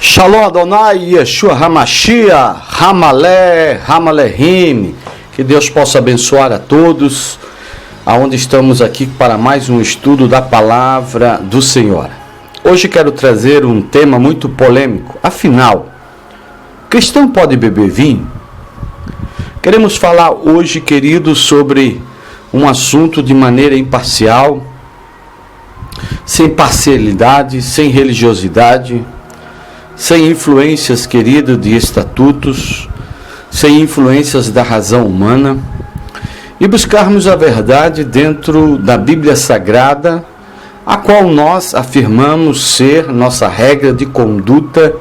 Shalom Adonai, Yeshua Hamashia, Hamalehim. Que Deus possa abençoar a todos, aonde estamos aqui para mais um estudo da Palavra do Senhor. Hoje quero trazer um tema muito polêmico. Afinal, cristão pode beber vinho? Queremos falar hoje, querido, sobre um assunto de maneira imparcial, sem parcialidade, sem religiosidade, sem influências, querido, de estatutos, sem influências da razão humana, e buscarmos a verdade dentro da Bíblia Sagrada, a qual nós afirmamos ser nossa regra de conduta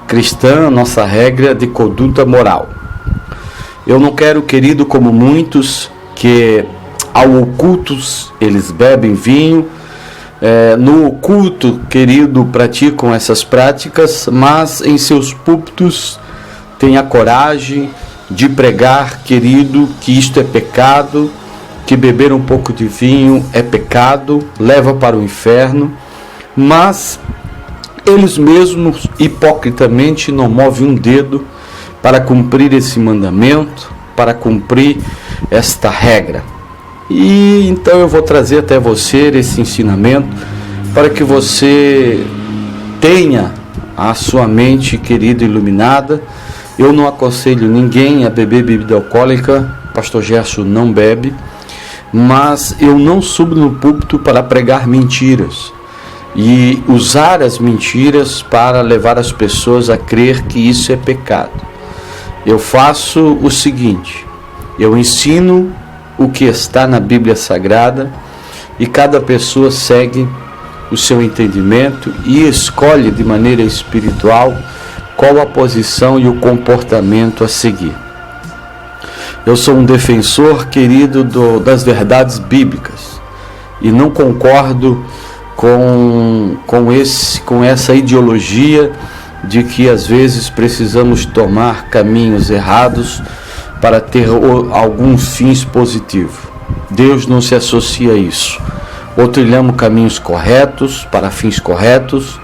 cristã, nossa regra de conduta moral. Eu não quero, querido, como muitos, que ao ocultos eles bebem vinho, no oculto, querido, praticam essas práticas, mas em seus púlpitos têm a coragem de pregar, querido, que isto é pecado, que beber um pouco de vinho é pecado, leva para o inferno, mas eles mesmos hipocritamente não movem um dedo para cumprir esse mandamento, para cumprir esta regra. E então eu vou trazer até você esse ensinamento para que você tenha a sua mente, querida, iluminada. Eu não aconselho ninguém a beber bebida alcoólica, pastor Gerson não bebe, mas eu não subo no púlpito para pregar mentiras e usar as mentiras para levar as pessoas a crer que isso é pecado. Eu faço o seguinte: eu ensino o que está na Bíblia Sagrada e cada pessoa segue o seu entendimento e escolhe de maneira espiritual qual a posição e o comportamento a seguir. Eu sou um defensor, querido, das verdades bíblicas e não concordo com essa ideologia de que às vezes precisamos tomar caminhos errados para ter alguns fins positivos. Deus não se associa a isso. Ou trilhamos caminhos corretos, para fins corretos,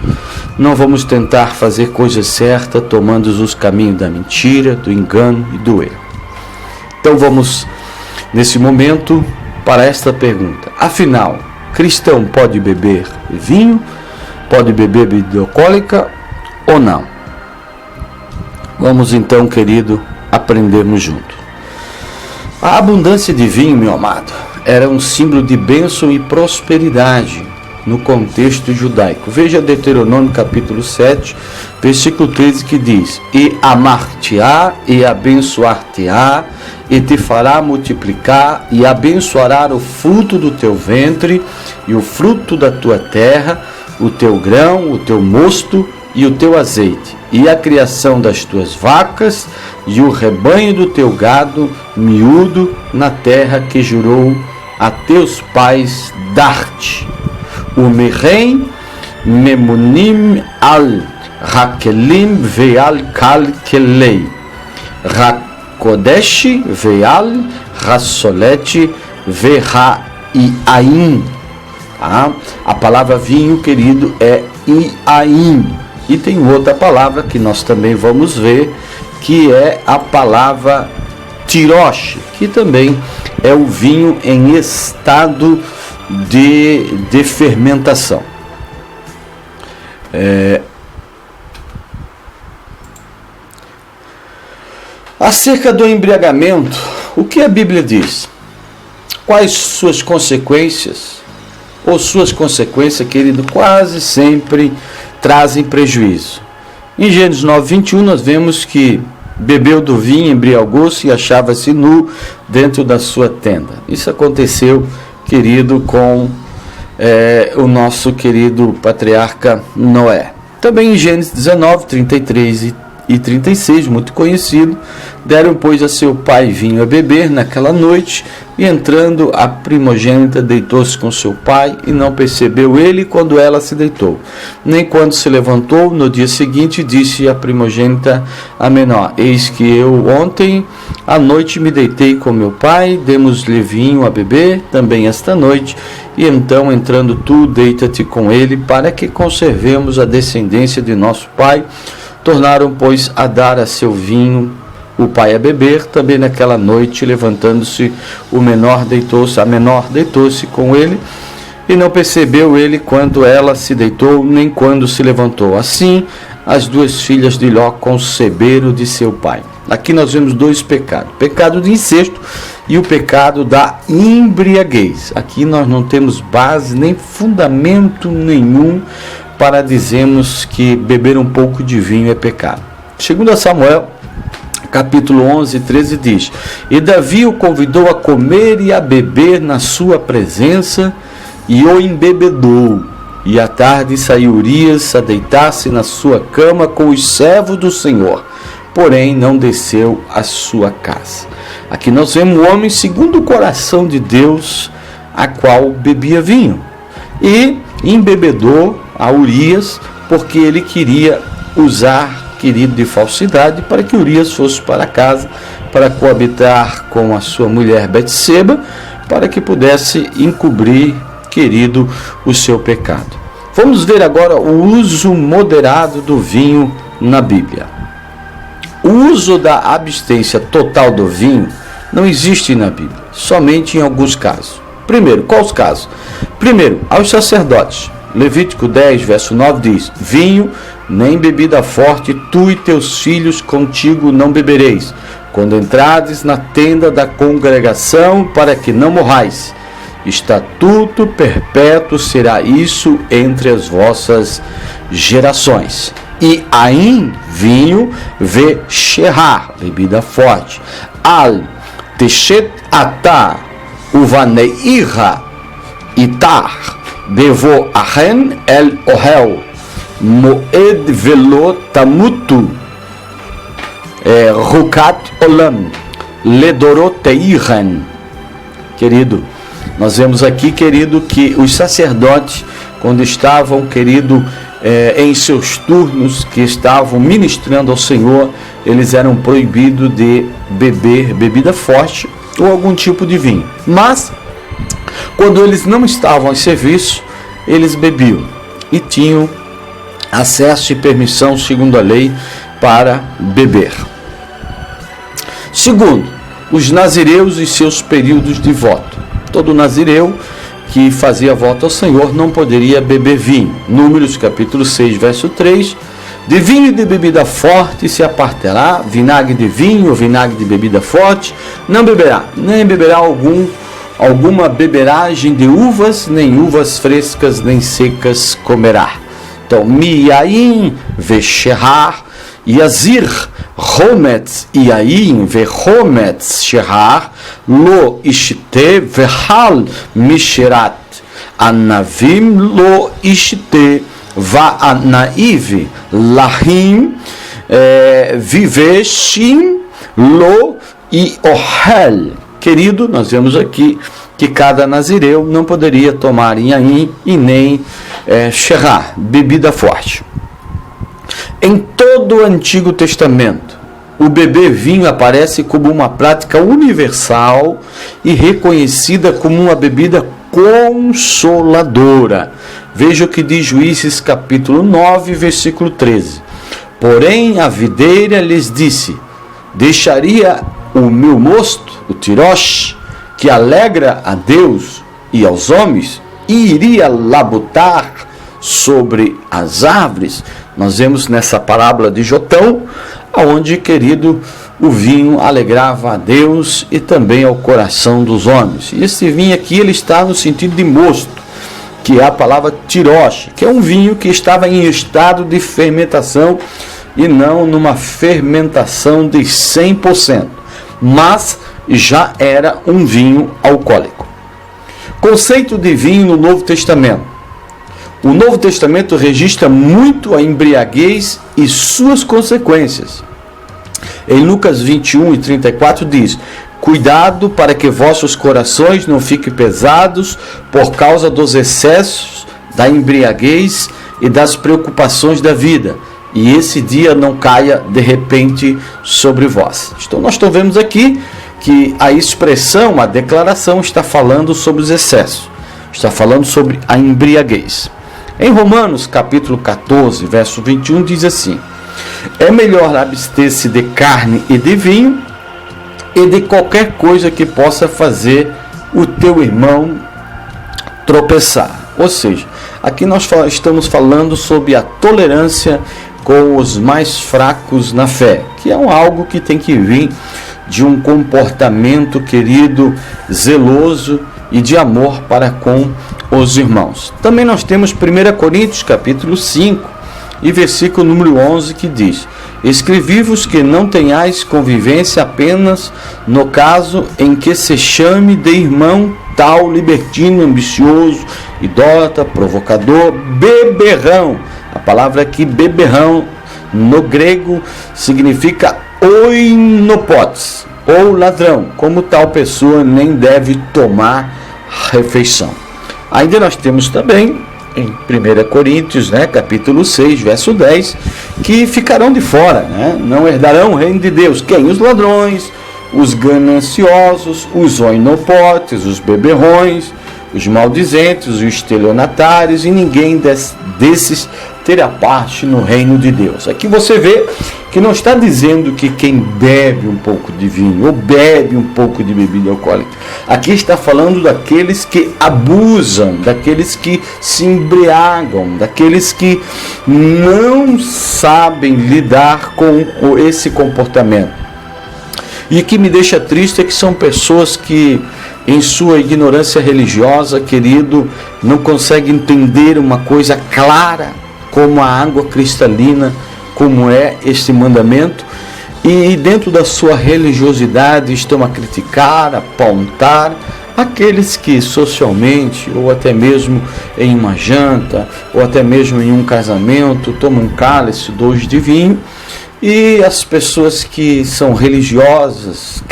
não vamos tentar fazer coisa certa, tomando os caminhos da mentira, do engano e do erro. Então vamos, nesse momento, para esta pergunta. Afinal, cristão pode beber vinho? Pode beber bebida alcoólica ou não? Vamos então, querido, aprendermos junto. A abundância de vinho, meu amado, era um símbolo de bênção e prosperidade no contexto judaico. Veja Deuteronômio capítulo 7, versículo 13, que diz: E amar-te-á, e abençoar-te-á, e te fará multiplicar, e abençoará o fruto do teu ventre, e o fruto da tua terra, o teu grão, o teu mosto, e o teu azeite, e a criação das tuas vacas, e o rebanho do teu gado miúdo na terra que jurou a teus pais dar-te. O Merem, Memunim al Rakelim veal Kalkelei, Rakodesh veal Rassolete veraiaim. A palavra vinho, querido, é iaim. E tem outra palavra que nós também vamos ver, que é a palavra tirosh, que também é o vinho em estado de fermentação. Acerca do embriagamento, o que a Bíblia diz? Quais suas consequências? Ou suas consequências, querido, quase sempre trazem prejuízo. Em Gênesis 9:21 nós vemos que bebeu do vinho, embriagou-se e achava-se nu dentro da sua tenda. Isso aconteceu, querido, com o nosso querido patriarca Noé. Também em Gênesis 19:33 e 36, muito conhecido: deram, pois, a seu pai vinho a beber naquela noite, e entrando a primogênita deitou-se com seu pai, e não percebeu ele quando ela se deitou, nem quando se levantou. No dia seguinte disse a primogênita à menor: eis que eu ontem à noite me deitei com meu pai, demos-lhe vinho a beber também esta noite, e então, entrando tu, deita-te com ele, para que conservemos a descendência de nosso pai. Tornaram, pois, a dar a seu vinho o pai a beber. Também naquela noite, levantando-se a menor deitou-se com ele, e não percebeu ele quando ela se deitou, nem quando se levantou. Assim, as duas filhas de Ló conceberam de seu pai. Aqui nós vemos dois pecados: o pecado de incesto e o pecado da embriaguez. Aqui nós não temos base nem fundamento nenhum para dizermos que beber um pouco de vinho é pecado. Segundo Samuel, capítulo 11, 13 diz: E Davi o convidou a comer e a beber na sua presença, e o embebedou. E à tarde saiu Urias a deitar-se na sua cama com os servos do Senhor, porém não desceu à sua casa. Aqui nós vemos um homem segundo o coração de Deus, a qual bebia vinho, e embebedou a Urias, porque ele queria usar, querido, de falsidade, para que Urias fosse para casa, para coabitar com a sua mulher Betseba, para que pudesse encobrir, querido, o seu pecado. Vamos ver agora o uso moderado do vinho na Bíblia. O uso da abstência total do vinho não existe na Bíblia, somente em alguns casos. Primeiro, quais os casos? Primeiro, aos sacerdotes. Levítico 10, verso 9 diz: Vinho, nem bebida forte, tu e teus filhos contigo não bebereis, quando entrades na tenda da congregação, para que não morrais. Estatuto perpétuo será isso entre as vossas gerações. E ain, vinho, sherar, bebida forte. Al, teshet atar, uvaneira, itar, bevo ahen el ohel, moed velo tamutu, rukat olam, ledoroteiren. Querido, nós vemos aqui, querido, que os sacerdotes, quando estavam, querido, em seus turnos, que estavam ministrando ao Senhor, eles eram proibidos de beber bebida forte ou algum tipo de vinho. Mas, quando eles não estavam em serviço, eles bebiam e tinham acesso e permissão, segundo a lei, para beber. Segundo, os nazireus e seus períodos de voto. Todo nazireu que fazia voto ao Senhor não poderia beber vinho. Números capítulo 6, verso 3: De vinho e de bebida forte se apartará, vinagre de vinho ou vinagre de bebida forte não beberá, nem beberá alguma beberagem de uvas, nem uvas frescas nem secas comerá. Então, miaim vesherar, yazir Hometz Yain Vehometz Sherar Lo Ishte Vehal Misherat Anavim Lo Ishte Vaanaiv Lahim Viveshim Lo Iohel. Querido, nós vemos aqui que cada nazireu não poderia tomar Yain e nem Sherar, bebida forte. Em todo o Antigo Testamento, o beber vinho aparece como uma prática universal e reconhecida como uma bebida consoladora. Veja o que diz Juízes capítulo 9, versículo 13. Porém, a videira lhes disse: Deixaria o meu mosto, o tirosh, que alegra a Deus e aos homens, e iria labutar sobre as árvores. Nós vemos nessa parábola de Jotão, onde, querido, o vinho alegrava a Deus e também ao coração dos homens. E esse vinho aqui, ele está no sentido de mosto, que é a palavra tirosh, que é um vinho que estava em estado de fermentação e não numa fermentação de 100%, mas já era um vinho alcoólico. Conceito de vinho no Novo Testamento. O Novo Testamento registra muito a embriaguez e suas consequências. Em Lucas 21 e 34 diz: Cuidado para que vossos corações não fiquem pesados por causa dos excessos, da embriaguez e das preocupações da vida, e esse dia não caia de repente sobre vós. Então nós vemos aqui que a expressão, a declaração está falando sobre os excessos, está falando sobre a embriaguez. Em Romanos capítulo 14, verso 21 diz assim: É melhor abster-se de carne e de vinho e de qualquer coisa que possa fazer o teu irmão tropeçar. Ou seja, aqui nós estamos falando sobre a tolerância com os mais fracos na fé, que é algo que tem que vir de um comportamento, querido, zeloso e de amor para com os irmãos. Também nós temos 1 Coríntios capítulo 5 e versículo número 11 que diz: escrevi-vos que não tenhais convivência apenas no caso em que se chame de irmão tal libertino, ambicioso, idólatra, provocador, beberrão. A palavra aqui, beberrão, no grego significa oinopotes, ou ladrão. Como tal pessoa nem deve tomar refeição. Ainda nós temos também em 1 Coríntios, capítulo 6, verso 10, que ficarão de fora, não herdarão o reino de Deus. Quem? Os ladrões, os gananciosos, os oinopotes, os beberrões, os maldizentes, os estelionatários, e ninguém desses terá parte no reino de Deus. Aqui você vê que não está dizendo que quem bebe um pouco de vinho ou bebe um pouco de bebida alcoólica. Aqui está falando daqueles que abusam, daqueles que se embriagam, daqueles que não sabem lidar com esse comportamento. E o que me deixa triste é que são pessoas que, em sua ignorância religiosa, querido, não conseguem entender uma coisa clara, como a água cristalina, como é este mandamento, e dentro da sua religiosidade estão a criticar, a apontar aqueles que socialmente, ou até mesmo em uma janta, ou até mesmo em um casamento, tomam um cálice, 2 de vinho, e as pessoas que são religiosas,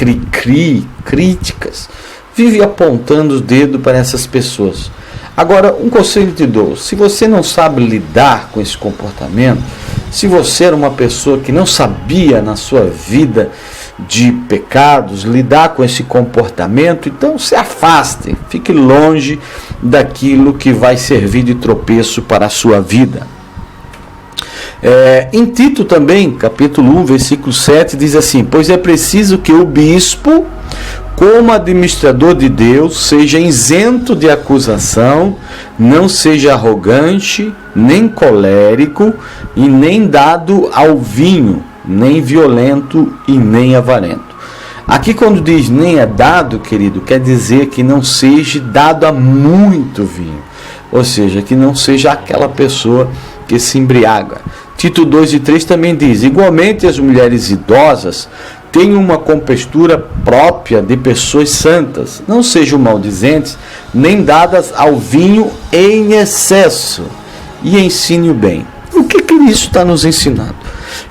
críticas, vivem apontando o dedo para essas pessoas. Agora, um conselho te dou: se você não sabe lidar com esse comportamento, se você era uma pessoa que não sabia na sua vida de pecados lidar com esse comportamento, então se afaste, fique longe daquilo que vai servir de tropeço para a sua vida. Em Tito também, capítulo 1, versículo 7, diz assim: pois é preciso que o bispo, como administrador de Deus, seja isento de acusação, não seja arrogante, nem colérico, e nem dado ao vinho, nem violento e nem avarento. Aqui quando diz nem é dado, querido, quer dizer que não seja dado a muito vinho, ou seja, que não seja aquela pessoa que se embriaga. Tito 2 e 3 também diz: igualmente as mulheres idosas tenham uma compostura própria de pessoas santas, não sejam maldizentes, nem dadas ao vinho em excesso, e ensine o bem. O que isso está nos ensinando?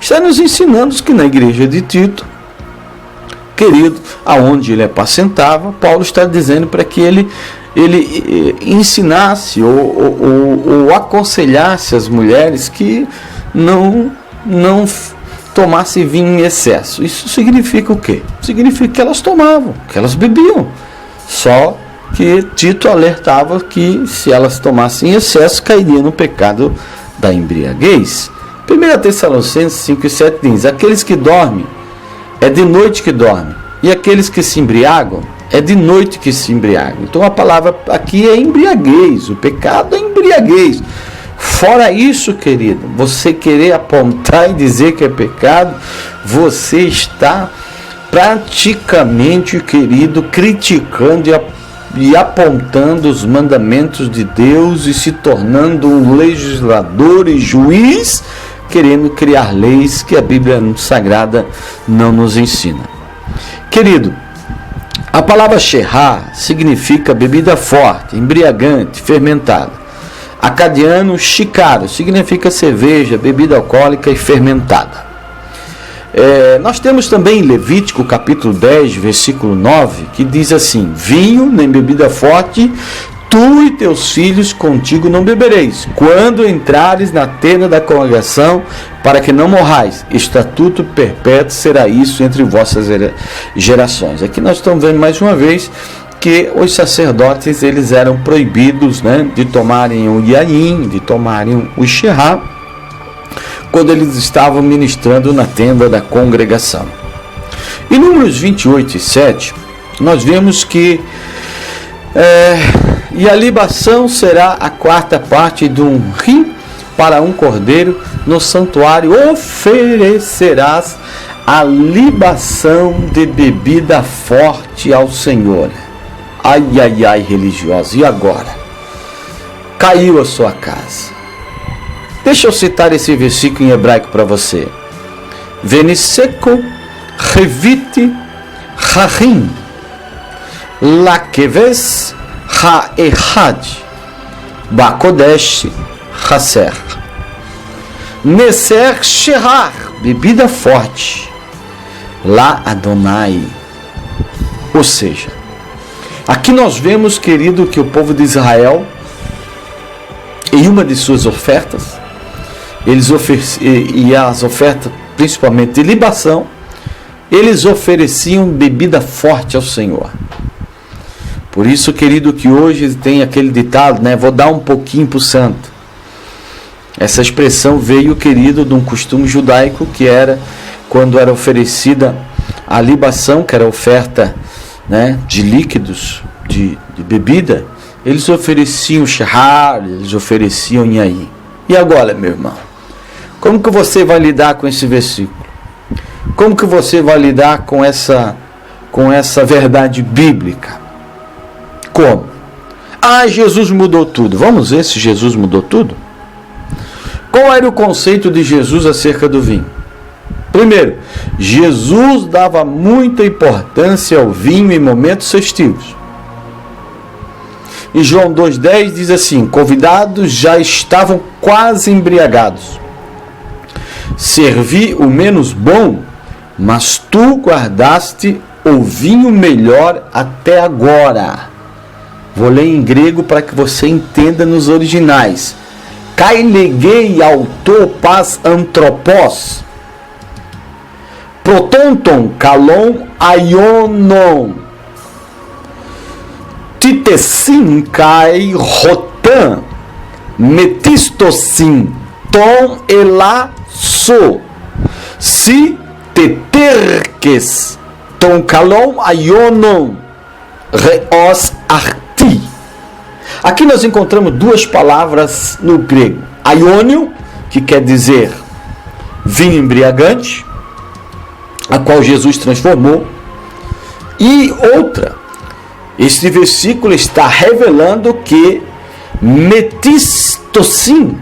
Está nos ensinando que na igreja de Tito, querido, aonde ele apacentava, Paulo está dizendo para que ele ensinasse ou aconselhasse as mulheres que não tomasse vinho em excesso. Isso significa o quê? Significa que elas tomavam, que elas bebiam. Só que Tito alertava que se elas tomassem em excesso, cairia no pecado da embriaguez. 1 Tessalonicenses 5 e 7 diz: aqueles que dormem, é de noite que dormem, e aqueles que se embriagam, é de noite que se embriagam. Então a palavra aqui é embriaguez, o pecado é embriaguez. Fora isso, querido, você querer apontar e dizer que é pecado, você está praticamente, querido, criticando e apontando os mandamentos de Deus e se tornando um legislador e juiz, querendo criar leis que a Bíblia Sagrada não nos ensina. Querido, a palavra sherá significa bebida forte, embriagante, fermentada. Acadiano, chicaro, significa cerveja, bebida alcoólica e fermentada. Nós temos também em Levítico capítulo 10, versículo 9, que diz assim: vinho nem bebida forte, tu e teus filhos contigo não bebereis, quando entrares na tenda da congregação, para que não morrais. Estatuto perpétuo será isso entre vossas gerações. Aqui nós estamos vendo mais uma vez que os sacerdotes eles eram proibidos, de tomarem o yain, de tomarem o sherá, quando eles estavam ministrando na tenda da congregação. Em Números 28 e 7, nós vemos que e a libação será a quarta parte de um rim para um cordeiro, no santuário oferecerás a libação de bebida forte ao Senhor. Ai, ai, ai, religiosos, e agora? Caiu a sua casa. Deixa eu citar esse versículo em hebraico para você. Veniseko revite ha'rim lakeves ha'ehad bakodesh haser neser sherar, bebida forte, lá Adonai. Ou seja, aqui nós vemos, querido, que o povo de Israel, em uma de suas ofertas, e as ofertas principalmente de libação, eles ofereciam bebida forte ao Senhor. Por isso, querido, que hoje tem aquele ditado, né? Vou dar um pouquinho para o santo. Essa expressão veio, querido, de um costume judaico que era quando era oferecida a libação, que era oferta, né, de líquidos, de bebida, eles ofereciam shahar, eles ofereciam inhaí. E agora, meu irmão, como que você vai lidar com esse versículo? Como que você vai lidar com essa verdade bíblica? Como? Jesus mudou tudo. Vamos ver se Jesus mudou tudo? Qual era o conceito de Jesus acerca do vinho? Primeiro, Jesus dava muita importância ao vinho em momentos festivos. Em João 2,10 diz assim: convidados já estavam quase embriagados. Servi o menos bom, mas tu guardaste o vinho melhor até agora. Vou ler em grego para que você entenda nos originais. Kailegei auto pas anthropos protonton kalon aionon titessin kai rotan metistosin ton elasso si teterques ton kalon aionon reos arti. Aqui nós encontramos duas palavras no grego. Aiônio, que quer dizer vinho embriagante, a qual Jesus transformou. E outra, este versículo está revelando que metistosim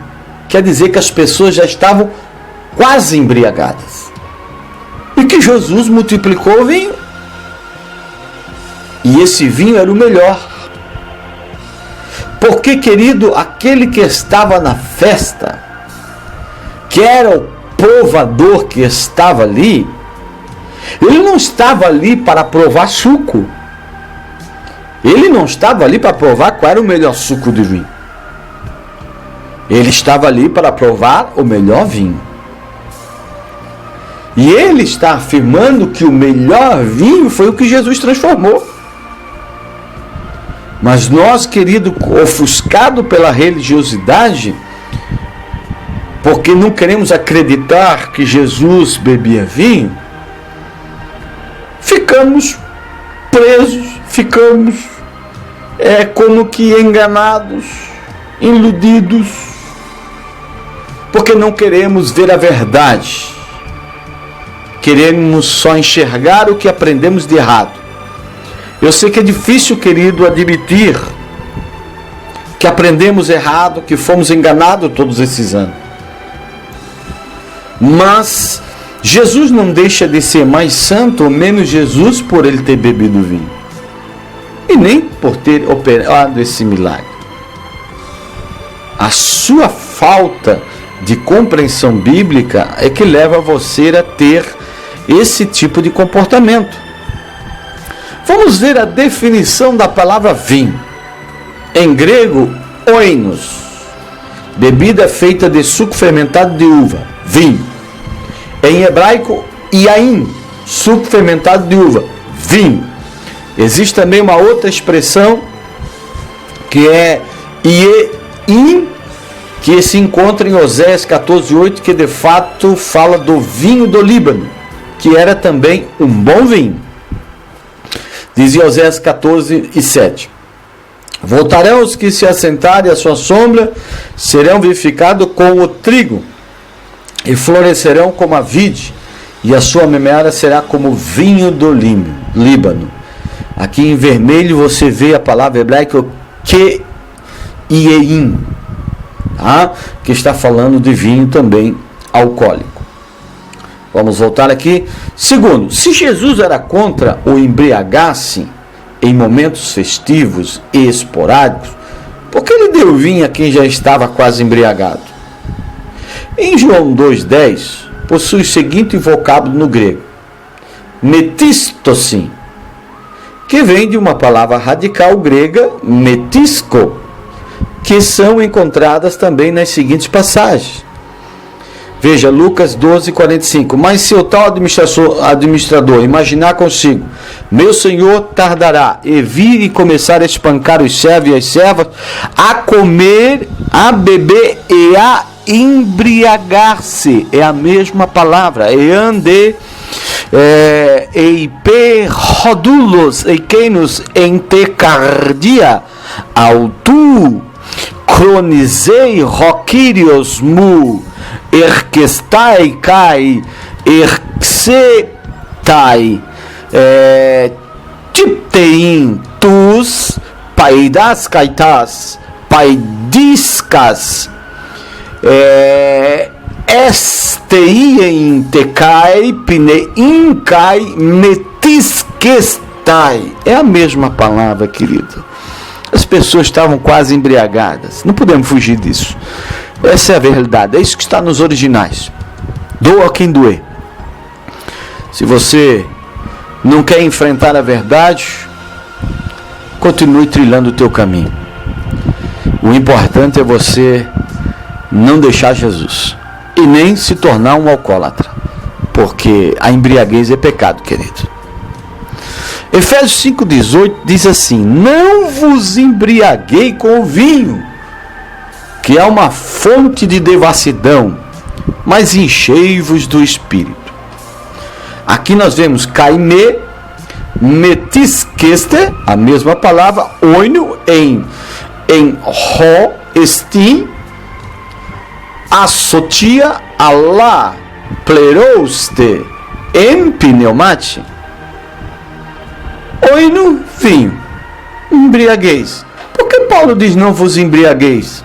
quer dizer que as pessoas já estavam quase embriagadas. E que Jesus multiplicou o vinho. E esse vinho era o melhor. Porque, querido, aquele que estava na festa, que era o provador que estava ali, ele não estava ali para provar suco. Ele não estava ali para provar qual era o melhor suco de vinho. Ele estava ali para provar o melhor vinho. E ele está afirmando que o melhor vinho foi o que Jesus transformou. Mas nós, querido, ofuscado pela religiosidade, porque não queremos acreditar que Jesus bebia vinho, ficamos presos, ficamos como que enganados, iludidos, porque não queremos ver a verdade. Queremos só enxergar o que aprendemos de errado. Eu sei que é difícil, querido, admitir que aprendemos errado, que fomos enganados todos esses anos. Mas Jesus não deixa de ser mais santo ou menos Jesus por ele ter bebido vinho. E nem por ter operado esse milagre. A sua falta de compreensão bíblica é que leva você a ter esse tipo de comportamento. Vamos ver a definição da palavra vinho. Em grego, oinos, bebida feita de suco fermentado de uva, vinho. Em hebraico, yain, suco fermentado de uva, vinho. Existe também uma outra expressão que é iein, que se encontra em Oséias 14:8, que de fato fala do vinho do Líbano, que era também um bom vinho. Diz em Oséias 14:7: voltarão os que se assentarem à sua sombra, serão vivificados com o trigo, e florescerão como a vide, e a sua memeara será como vinho do Líbano. Aqui em vermelho você vê a palavra hebraica keieim, tá? Que está falando de vinho também alcoólico. Vamos voltar aqui. Segundo, se Jesus era contra o embriagar-se em momentos festivos e esporádicos, por que ele deu vinho a quem já estava quase embriagado? Em João 2,10, possui o seguinte vocábulo no grego: metistosim, que vem de uma palavra radical grega, metisko, que são encontradas também nas seguintes passagens. Veja, Lucas 12:45. Mas se o tal administrador imaginar consigo: meu senhor tardará, e vir e começar a espancar os servos e as servas, a comer, a beber e a embriagar-se, é a mesma palavra, eipe rodulos eikenus entecardia autu chronizei roquírios mu erquestai kai erxetai tiptein tus paidas kaitas paidiscas estei tecai pineincai metisquestai. É a mesma palavra, querido. As pessoas estavam quase embriagadas. Não podemos fugir disso. Essa é a verdade. É isso que está nos originais. Doa quem doer. Se você não quer enfrentar a verdade, continue trilhando o teu caminho. O importante é você não deixar Jesus e nem se tornar um alcoólatra, porque a embriaguez é pecado, querido. Efésios 5,18 diz assim: não vos embriaguei com o vinho, que é uma fonte de devassidão, mas enchei-vos do Espírito. Aqui nós vemos kaime, metisqueste, a mesma palavra, oino em ro, estim, associa a la plerouste em pneumate. Oino, vinho, embriaguez. Por que Paulo diz não vos embriagueis?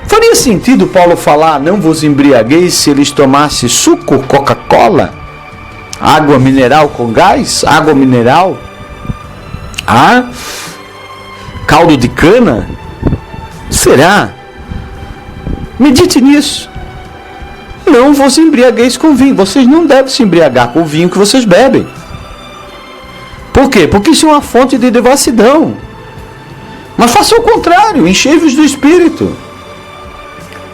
Faria sentido Paulo falar não vos embriagueis se eles tomassem suco, Coca-Cola, água mineral com gás, água mineral, caldo de cana? Será? Medite nisso. Não vos embriagueis com vinho. Vocês não devem se embriagar com o vinho que vocês bebem. Por quê? Porque isso é uma fonte de devassidão. Mas faça o contrário, enchei-vos do Espírito.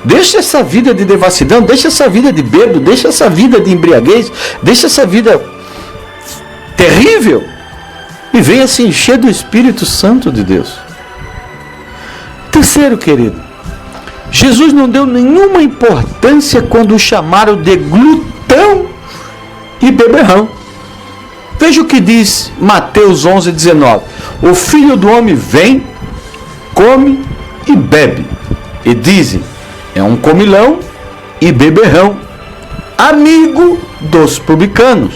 Deixa essa vida de devassidão, deixa essa vida de bêbado, deixa essa vida de embriaguez, deixa essa vida terrível e venha se encher do Espírito Santo de Deus. Terceiro, querido, Jesus não deu nenhuma importância quando o chamaram de glutão e beberrão. Veja o que diz Mateus 11:19. O Filho do Homem vem, come e bebe. E dizem, é um comilão e beberrão, amigo dos publicanos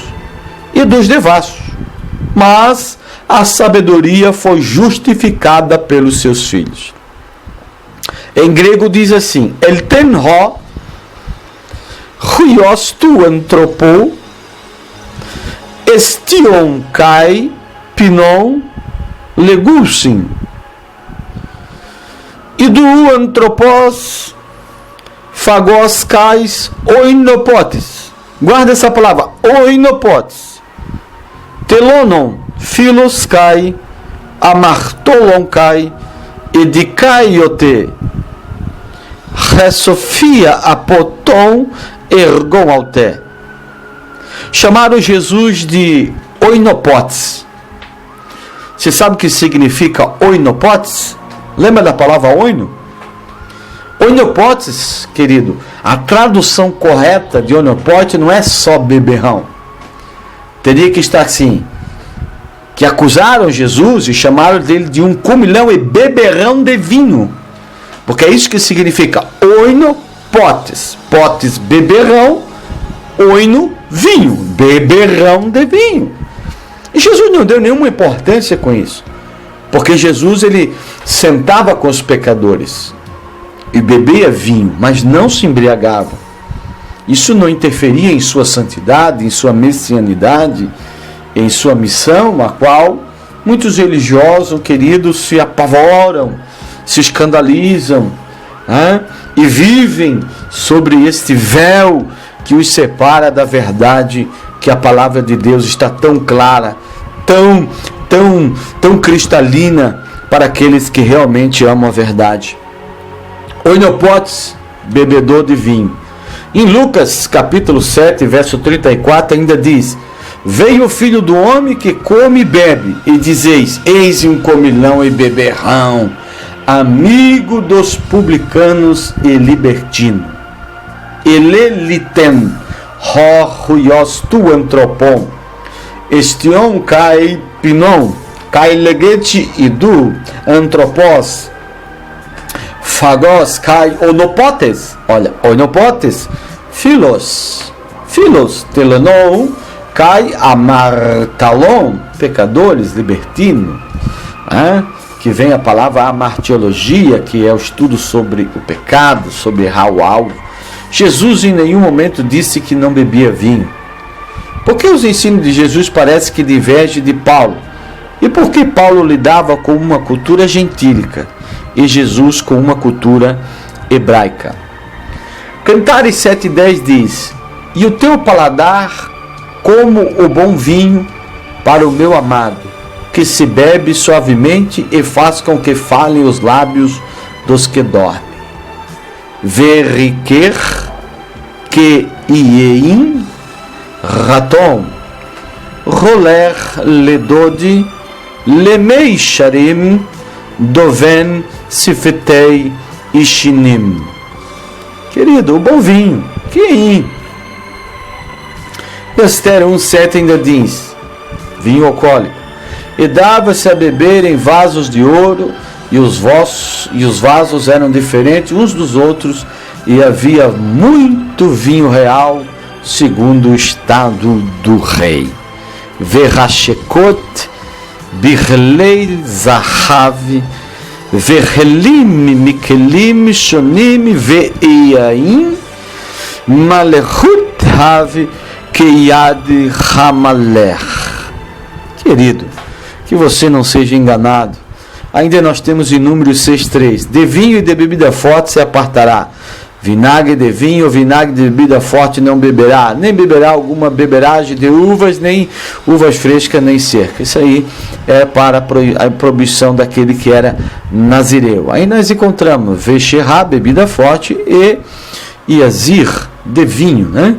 e dos devassos. Mas a sabedoria foi justificada pelos seus filhos. Em grego diz assim: El tenho huios tu anthropo estion kai pinon legulsin. E do anthropos fagos kais oinopotes. Guarda essa palavra, oinopotes. Telonon philos kai amartolon kai edikaiote. Resofia apoton ergon alte. Chamaram Jesus de oinopotes. Você sabe o que significa oinopotes? Lembra da palavra oino? Oinopotes, querido, a tradução correta de oinopote não é só beberrão. Teria que estar assim, que acusaram Jesus e chamaram dele de um comilão e beberrão de vinho. Porque é isso que significa oinopotes. Potes, beberrão, oino, vinho. Beberrão de vinho. E Jesus não deu nenhuma importância com isso. Porque Jesus, ele sentava com os pecadores e bebia vinho, mas não se embriagava. Isso não interferia em sua santidade, em sua messianidade, em sua missão, a qual muitos religiosos, queridos, se apavoram, se escandalizam, e vivem sobre este véu que os separa da verdade, que a palavra de Deus está tão clara, tão cristalina para aqueles que realmente amam a verdade. Oinopotes, bebedor de vinho. Em Lucas capítulo 7, verso 34, ainda diz: veio o filho do homem que come e bebe, e dizeis: eis um comilão e beberrão, amigo dos publicanos e libertino. Elelitem, ruios tu antropon, estion kai pinon, kai legete idu, antropos, fagos kai onopotes. Olha, onopotes, filos, telenon, kai amartalon, pecadores, libertino, que vem a palavra amartiologia, que é o estudo sobre o pecado, sobre errar o alvo. Jesus em nenhum momento disse que não bebia vinho. Por que os ensinos de Jesus parecem que divergem de Paulo? E por que Paulo lidava com uma cultura gentílica e Jesus com uma cultura hebraica? Cantares 7:10 diz: e o teu paladar como o bom vinho para o meu amado, que se bebe suavemente e faz com que falem os lábios dos que dormem. Veriquer que iein raton roler ledodi lemeixarim doven sifetei ishinim. Querido, o bom vinho, que iein. Esther 1:7 ainda diz: vinho alcoólico, e dava-se a beber em vasos de ouro, e os vasos eram diferentes uns dos outros, e havia muito vinho real, segundo o estado do rei. Verachekot, birlei zahav, verhelim mikelim shonim veiaim, malechut hav keyad hamalech. Querido, que você não seja enganado. Ainda nós temos em Números 6:3: de vinho e de bebida forte se apartará. Vinagre de vinho ou vinagre de bebida forte não beberá, nem beberá alguma beberagem de uvas, nem uvas frescas, nem cerca. Isso aí é para a proibição daquele que era nazireu. Aí nós encontramos Vesherá, bebida forte, e Iazir, de vinho, né?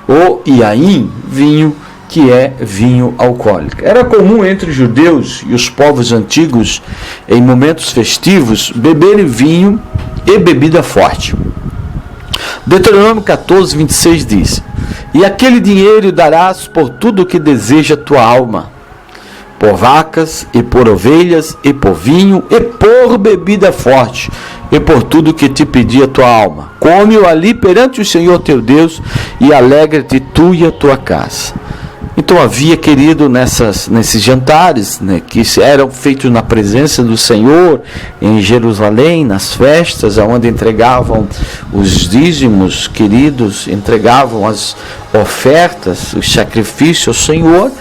Ou Iaim, vinho, que é vinho alcoólico. Era comum entre os judeus e os povos antigos, em momentos festivos, beberem vinho e bebida forte. Deuteronômio 14:26 diz: e aquele dinheiro darás por tudo o que deseja a tua alma, por vacas, e por ovelhas, e por vinho, e por bebida forte, e por tudo que te pedir a tua alma. Come-o ali perante o Senhor teu Deus, e alegra-te tu e a tua casa. Então havia, querido, nesses jantares, né, que eram feitos na presença do Senhor, em Jerusalém, nas festas, onde entregavam os dízimos, queridos, entregavam as ofertas, os sacrifícios ao Senhor,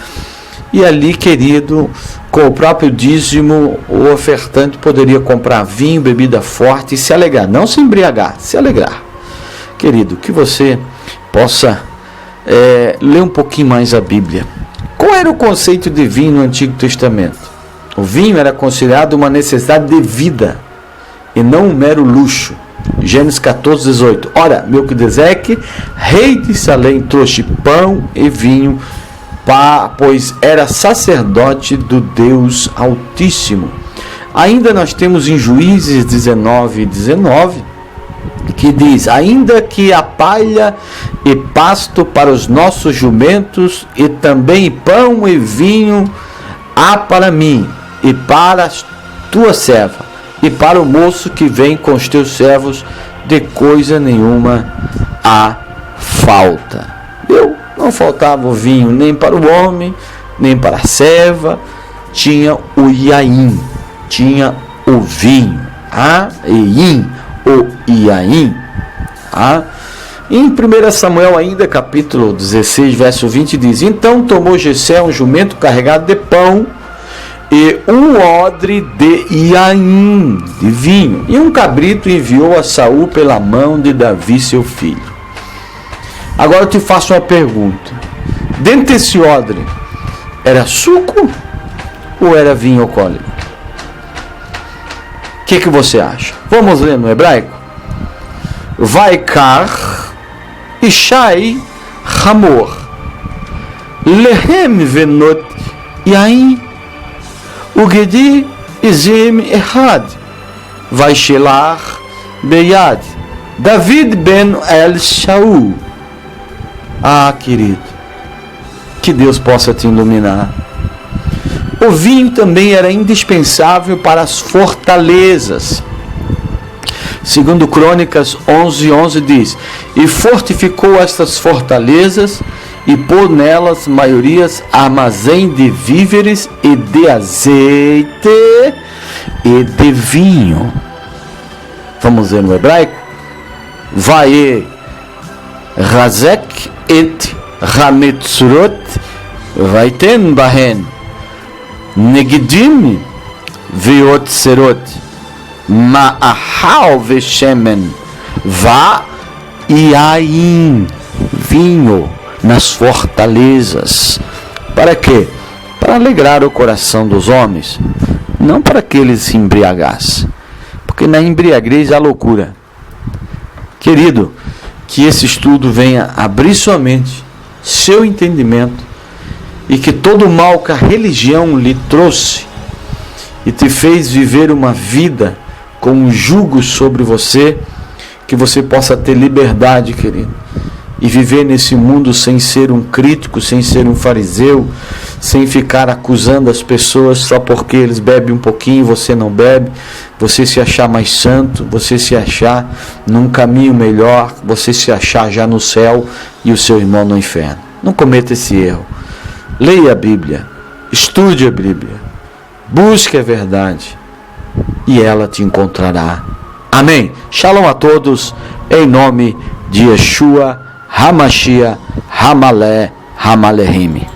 e ali, querido, com o próprio dízimo, o ofertante poderia comprar vinho, bebida forte e se alegrar, não se embriagar, se alegrar. Querido, que você possa ler um pouquinho mais a Bíblia. Qual era o conceito de vinho no Antigo Testamento? O vinho era considerado uma necessidade de vida e não um mero luxo. Gênesis 14:18. Ora, Melquisedeque, rei de Salém, trouxe pão e vinho, pois era sacerdote do Deus Altíssimo. Ainda nós temos em Juízes 19:19, que diz: ainda que há palha e pasto para os nossos jumentos, e também pão e vinho há para mim, e para a tua serva, e para o moço que vem com os teus servos, de coisa nenhuma há falta. Não faltava o vinho nem para o homem, nem para a serva. Tinha o Iaim, tinha o vinho, o Iaim. Em 1 Samuel ainda, capítulo 16, verso 20, diz: então tomou Jessé um jumento carregado de pão e um odre de Iaim, de vinho, e um cabrito enviou a Saul pela mão de Davi, seu filho. Agora eu te faço uma pergunta: dentro desse odre, era suco ou era vinho alcoólico? O que você acha? Vamos ler no hebraico? Vaikar Ishai Hamor Lehem venot Yain Ugedi Izim Ehad Vaishelar Beyad David ben El Shaul. Querido, que Deus possa te iluminar. O vinho também era indispensável para as fortalezas. Segundo Crônicas 11:11 diz: e fortificou estas fortalezas e pôs nelas maiorias armazém de víveres e de azeite e de vinho. Vamos ver no hebraico? Vai Razek et Hametzurot Vaiten Bahen Negidim Veot Serot Ma'ahal Veshemen Va Iaim, vinho nas fortalezas. Para quê? Para alegrar o coração dos homens, não para que eles se embriagassem, porque na embriaguez há loucura. Querido, que esse estudo venha abrir sua mente, seu entendimento, e que todo o mal que a religião lhe trouxe e te fez viver uma vida com um jugo sobre você, que você possa ter liberdade, querido, e viver nesse mundo sem ser um crítico, sem ser um fariseu, sem ficar acusando as pessoas só porque eles bebem um pouquinho e você não bebe, você se achar mais santo, você se achar num caminho melhor, você se achar já no céu e o seu irmão no inferno. Não cometa esse erro. Leia a Bíblia, estude a Bíblia, busque a verdade e ela te encontrará. Amém. Shalom a todos, em nome de Yeshua HaMashiach HaMaleh HaMalehim.